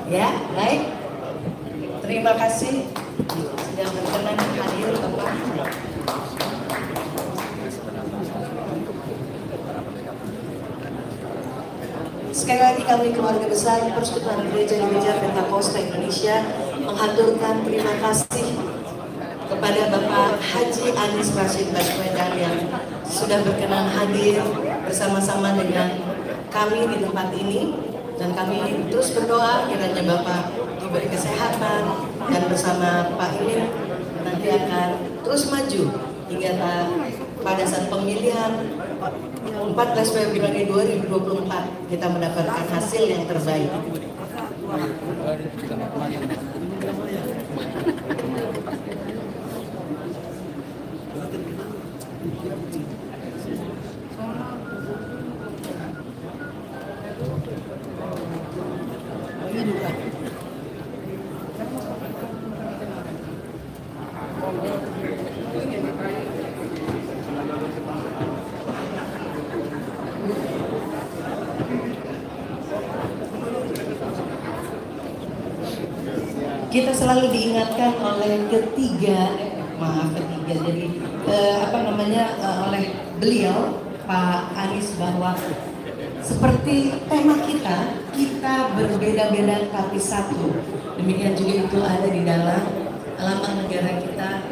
Ya, baik. Terima kasih sudah berkenan hadir, Bapak. Sekali lagi kami keluarga besar Persekutuan Gereja-Gereja Pentakosta Indonesia menghaturkan terima kasih kepada Bapak Haji Anies Rashid Baswedan yang sudah berkenan hadir bersama-sama dengan kami di tempat ini, dan kami terus berdoa kiranya Bapak diberi kesehatan dan bersama Pak Imin nanti akan terus maju hingga pada saat pemilihan 14 Februari 2024 kita mendapatkan hasil yang terbaik. kita selalu diingatkan oleh ketiga, jadi oleh beliau Pak Anies bahwa seperti tema kita berbeda-beda tapi satu. Demikian juga itu ada di dalam lambang negara kita,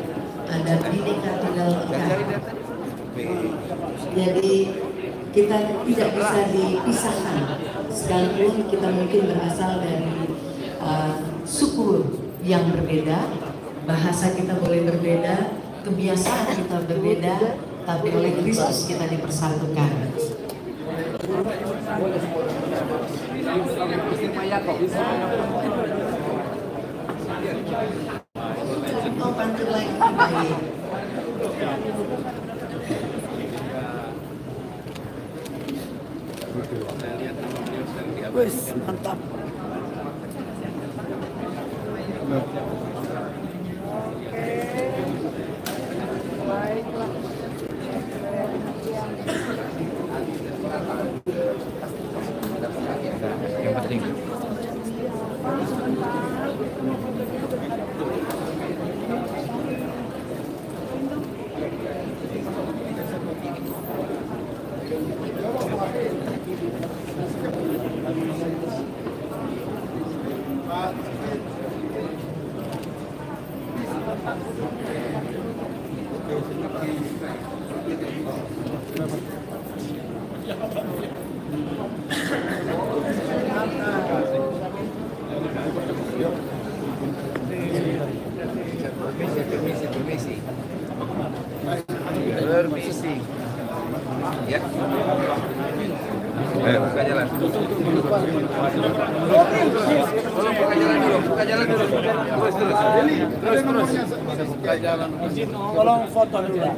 ada Bhinneka Tunggal Ika. Jadi kita tidak bisa dipisahkan, sekalipun kita mungkin berasal dari suku yang berbeda, bahasa kita boleh berbeda, kebiasaan kita berbeda, tapi oleh Kristus kita dipersatukan. Oh, pantun lagi baik. Wes, mantap. Yang penting. Permisi. Ya. Buka jalan. Tolong buka jalan dulu. Buka jalan dulu. Terus. Buka jalan. Tolong foto dulu.